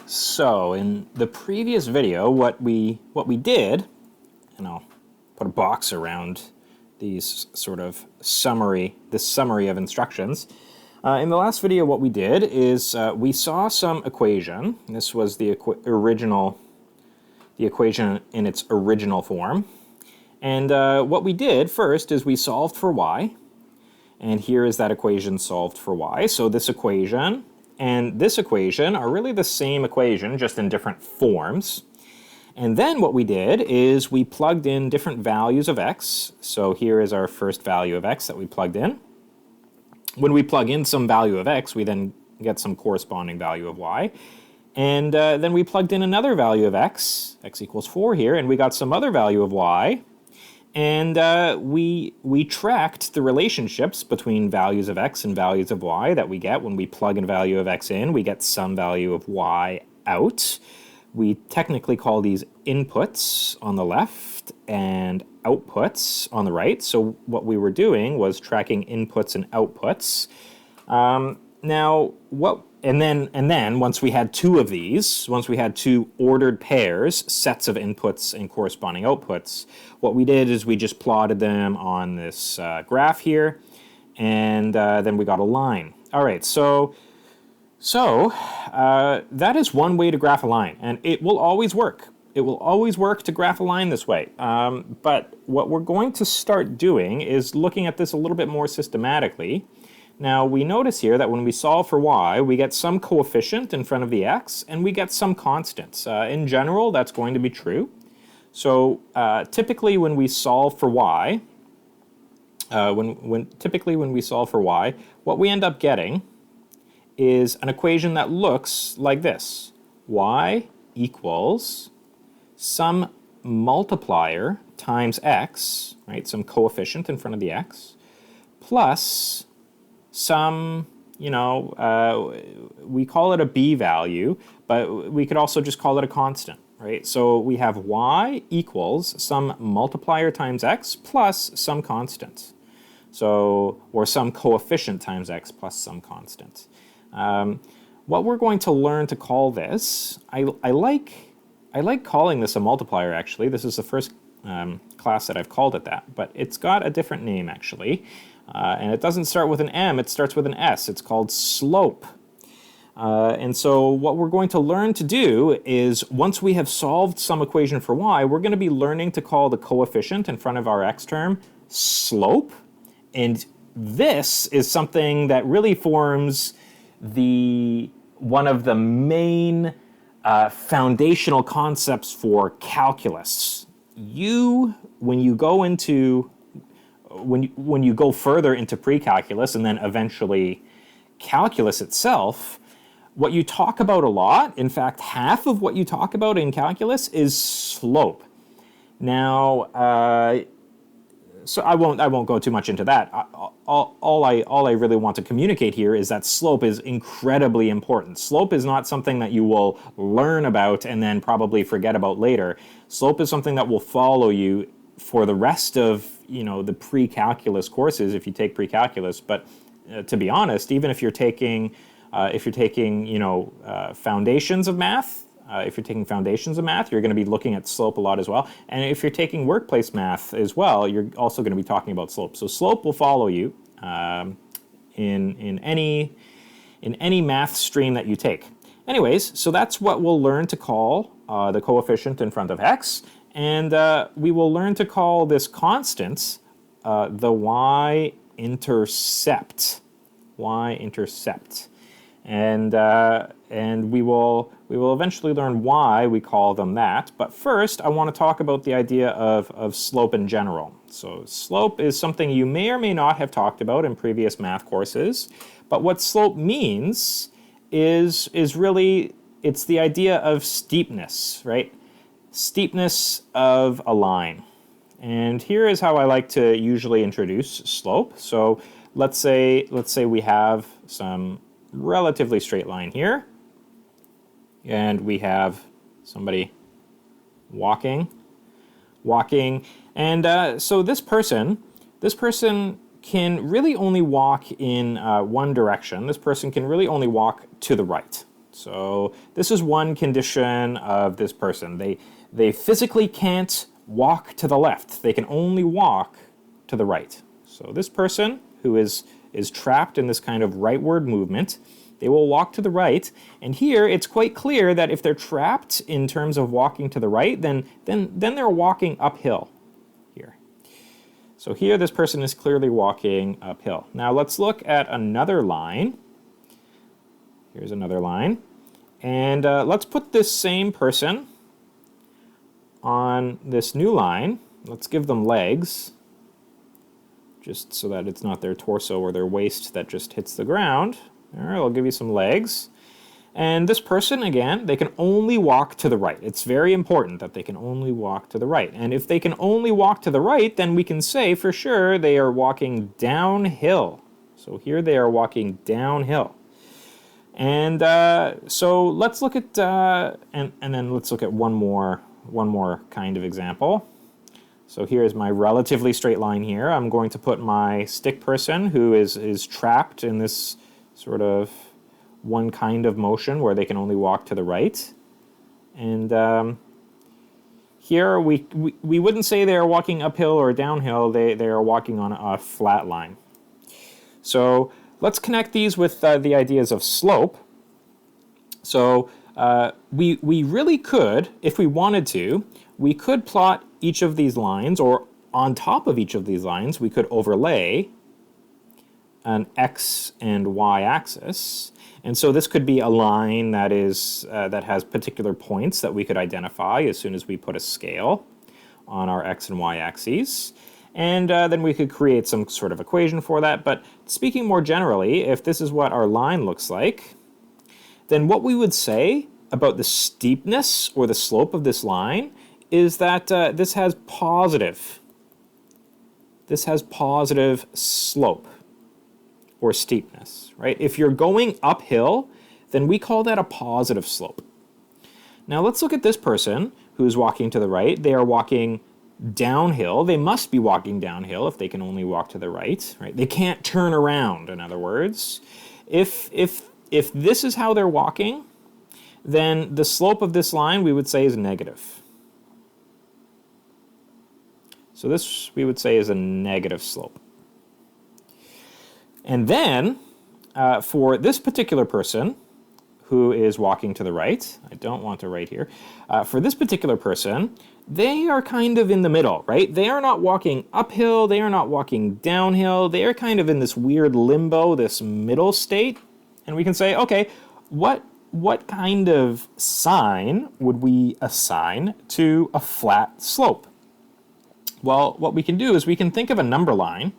So in the previous video, what we did, and I'll put a box around these sort of summary of instructions. In the last video, what we did is we saw some equation. This was the equation in its original form. And what we did first is we solved for y. And here is that equation solved for y. So this equation and this equation are really the same equation, just in different forms. And then what we did is we plugged in different values of x. So here is our first value of x that we plugged in. When we plug in some value of x, we then get some corresponding value of y. And then we plugged in another value of x equals 4 here, and we got some other value of y. And we tracked the relationships between values of x and values of y that we get when we plug a value of x in. We get some value of y out. We technically call these inputs on the left and outputs on the right. So what we were doing was tracking inputs and outputs. And then once we had two of these, once we had two ordered pairs, sets of inputs and corresponding outputs, what we did is we just plotted them on this graph here, and then we got a line. All right, so that is one way to graph a line, and it will always work. It will always work to graph a line this way. But what we're going to start doing is looking at this a little bit more systematically. Now, we notice here that when we solve for y, we get some coefficient in front of the x, and we get some constants. In general, that's going to be true. So typically when we solve for y, when we solve for y, what we end up getting is an equation that looks like this. Y equals some multiplier times x, right, some coefficient in front of the x, plus some, we call it a b value, but we could also just call it a constant, right? So we have y equals some multiplier times x plus some constant. So, or some coefficient times x plus some constant. What we're going to learn to call this, I like calling this a multiplier, actually. This is the first class that I've called it that, but it's got a different name, actually. And it doesn't start with an M, it starts with an S. It's called slope. And so what we're going to learn to do is, once we have solved some equation for y, we're going to be learning to call the coefficient in front of our x term slope. And this is something that really forms one of the main foundational concepts for calculus. When you go further into pre-calculus and then eventually calculus itself, what you talk about a lot, in fact, half of what you talk about in calculus is slope. Now, so I won't go too much into that. All I really want to communicate here is that slope is incredibly important. Slope is not something that you will learn about and then probably forget about later. Slope is something that will follow you for the rest of the pre-calculus courses if you take pre-calculus. But to be honest, even if you're taking foundations of math. If you're taking foundations of math, you're going to be looking at slope a lot as well. And if you're taking workplace math as well, you're also going to be talking about slope. So slope will follow you in any math stream that you take. Anyways, so that's what we'll learn to call the coefficient in front of x. And we will learn to call this constant the y-intercept. Y-intercept. And we will eventually learn why we call them that. But first, I want to talk about the idea of slope in general. So slope is something you may or may not have talked about in previous math courses. But what slope means is really, it's the idea of steepness, right? Steepness of a line. And here is how I like to usually introduce slope. So let's say we have some relatively straight line here, and we have somebody walking, and so this person can really only walk in one direction. This person can really only walk to the right. So this is one condition of this person. They physically can't walk to the left. They can only walk to the right. So this person who is trapped in this kind of rightward movement, they will walk to the right. And here it's quite clear that if they're trapped in terms of walking to the right, then they're walking uphill here. So here this person is clearly walking uphill. Now let's look at another line. Here's another line. And let's put this same person on this new line. Let's give them legs, just so that it's not their torso or their waist that just hits the ground. All right, I'll give you some legs. And this person, again, they can only walk to the right. It's very important that they can only walk to the right. And if they can only walk to the right, then we can say for sure they are walking downhill. So here they are walking downhill. And so let's look at, and then let's look at one more kind of example. So here's my relatively straight line here. I'm going to put my stick person who is trapped in this sort of one kind of motion where they can only walk to the right. And here we wouldn't say they are walking uphill or downhill. They are walking on a flat line. So let's connect these with the ideas of slope. So we really could, if we wanted to, we could plot each of these lines, or on top of each of these lines, we could overlay an x and y axis. And so this could be a line that is that has particular points that we could identify as soon as we put a scale on our x and y axes. And then we could create some sort of equation for that. But speaking more generally, if this is what our line looks like, then what we would say about the steepness or the slope of this line is that this has positive slope or steepness, right? If you're going uphill, then we call that a positive slope. Now let's look at this person who's walking to the right. They are walking downhill. They must be walking downhill if they can only walk to the right, right? They can't turn around, in other words. If this is how they're walking, then the slope of this line we would say is negative. So this we would say is a negative slope. And then for this particular person who is walking to the right, I don't want to write here, for this particular person, they are kind of in the middle, right? They are not walking uphill, they are not walking downhill, they are kind of in this weird limbo, this middle state. And we can say, okay, what kind of sign would we assign to a flat slope? Well, what we can do is we can think of a number line.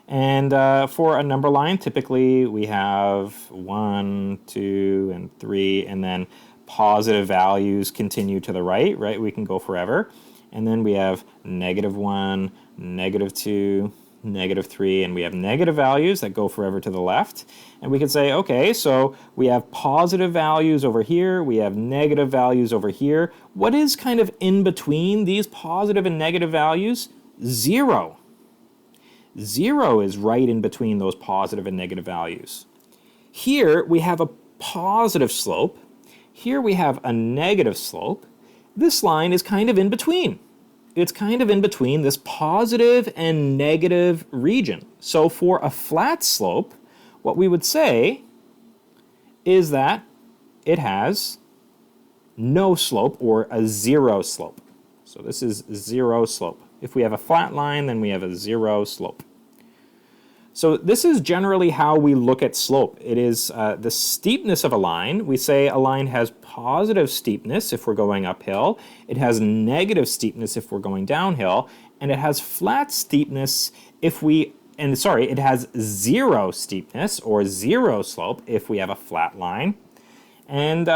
And for a number line, typically we have 1, 2, and 3, and then positive values continue to the right, right? We can go forever. And then we have -1, -2, -3, and we have negative values that go forever to the left. And we can say, okay, so we have positive values over here, we have negative values over here. What is kind of in between these positive and negative values? 0. 0 is right in between those positive and negative values. Here we have a positive slope. Here we have a negative slope. This line is kind of in between. It's kind of in between this positive and negative region. So for a flat slope, what we would say is that it has no slope or a 0 slope. So this is 0 slope. If we have a flat line, then we have a 0 slope. So this is generally how we look at slope. It is the steepness of a line. We say a line has positive steepness if we're going uphill. It has negative steepness if we're going downhill. And it has flat steepness if we, it has 0 steepness or 0 slope if we have a flat line. And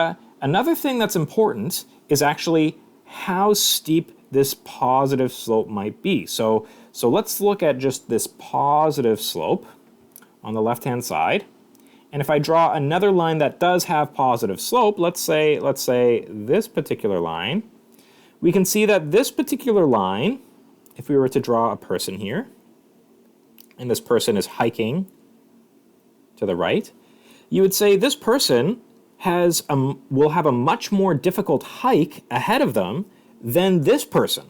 another thing that's important is actually how steep this positive slope might be. So let's look at just this positive slope on the left-hand side. And if I draw another line that does have positive slope, let's say this particular line, we can see that this particular line, if we were to draw a person here, and this person is hiking to the right, you would say this person will have a much more difficult hike ahead of them than this person.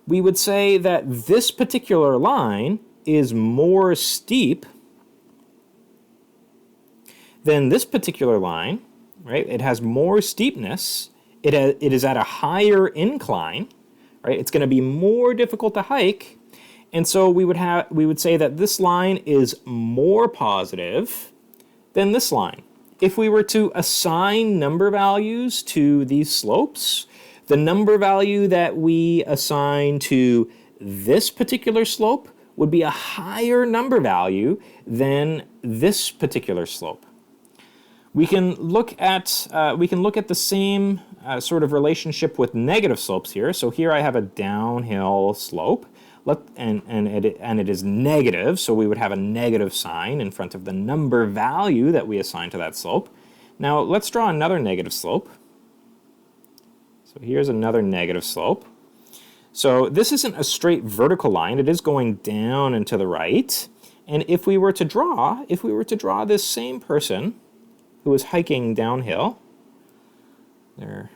We would say that this particular line is more steep than this particular line, right? It has more steepness. It is at a higher incline, right? It's going to be more difficult to hike, and so we would say that this line is more positive than this line. If we were to assign number values to these slopes, the number value that we assign to this particular slope would be a higher number value than this particular slope. We can look at the same sort of relationship with negative slopes here. So here I have a downhill slope, and it is negative, so we would have a negative sign in front of the number value that we assign to that slope. Now let's draw another negative slope. So here's another negative slope. So this isn't a straight vertical line, it is going down and to the right. And if we were to draw this same person who is hiking downhill, they're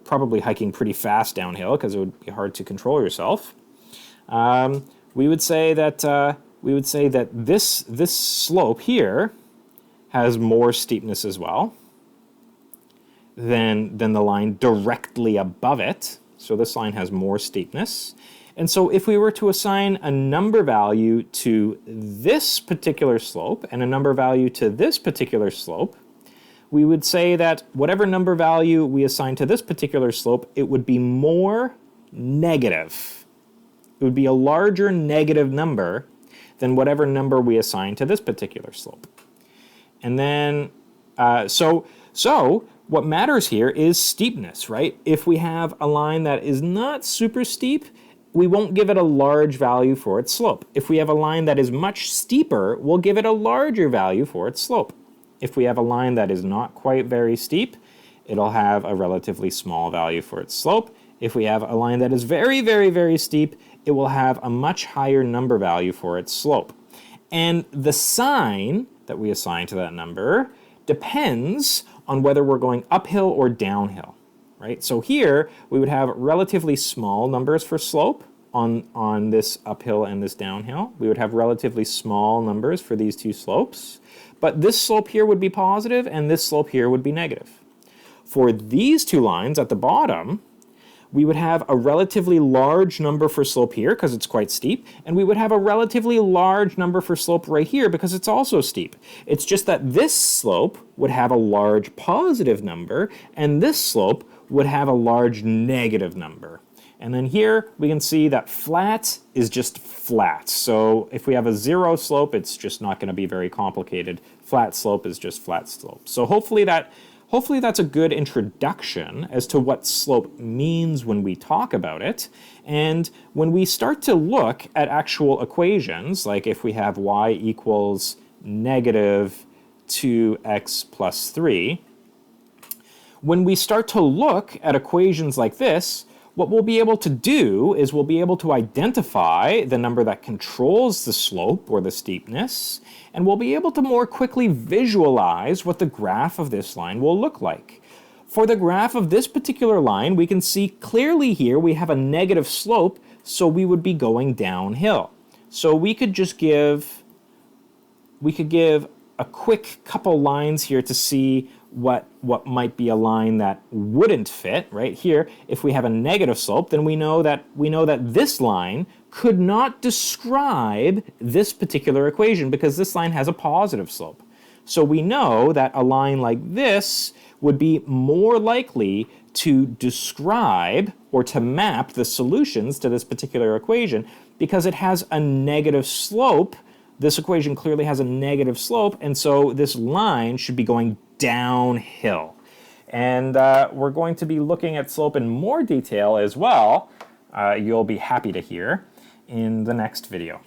probably hiking pretty fast downhill because it would be hard to control yourself. We would say that this slope here has more steepness as well than the line directly above it. So this line has more steepness. And so if we were to assign a number value to this particular slope and a number value to this particular slope, we would say that whatever number value we assign to this particular slope, it would be more negative. It would be a larger negative number than whatever number we assign to this particular slope. And then, so what matters here is steepness, right? If we have a line that is not super steep, we won't give it a large value for its slope. If we have a line that is much steeper, we'll give it a larger value for its slope. If we have a line that is not quite very steep, it'll have a relatively small value for its slope. If we have a line that is very, very, very steep, it will have a much higher number value for its slope. And the sign that we assign to that number depends on whether we're going uphill or downhill, right? So here we would have relatively small numbers for slope on this uphill and this downhill. We would have relatively small numbers for these two slopes, but this slope here would be positive and this slope here would be negative. For these two lines at the bottom, we would have a relatively large number for slope here because it's quite steep, and we would have a relatively large number for slope right here because it's also steep. It's just that this slope would have a large positive number, and this slope would have a large negative number. And then here we can see that flat is just flat. So if we have a zero slope, it's just not going to be very complicated. Flat slope is just flat slope. So hopefully that's a good introduction as to what slope means when we talk about it. And when we start to look at actual equations, like if we have y equals negative 2x plus 3, when we start to look at equations like this, what we'll be able to do is we'll be able to identify the number that controls the slope or the steepness, and we'll be able to more quickly visualize what the graph of this line will look like. For the graph of this particular line, we can see clearly here we have a negative slope, so we would be going downhill. So we could give a quick couple lines here to see what might be a line that wouldn't fit. Right here, if we have a negative slope, then we know that this line could not describe this particular equation because this line has a positive slope. So we know that a line like this would be more likely to describe or to map the solutions to this particular equation because it has a negative slope. This equation clearly has a negative slope, and so this line should be going downhill. And we're going to be looking at slope in more detail as well, you'll be happy to hear, in the next video.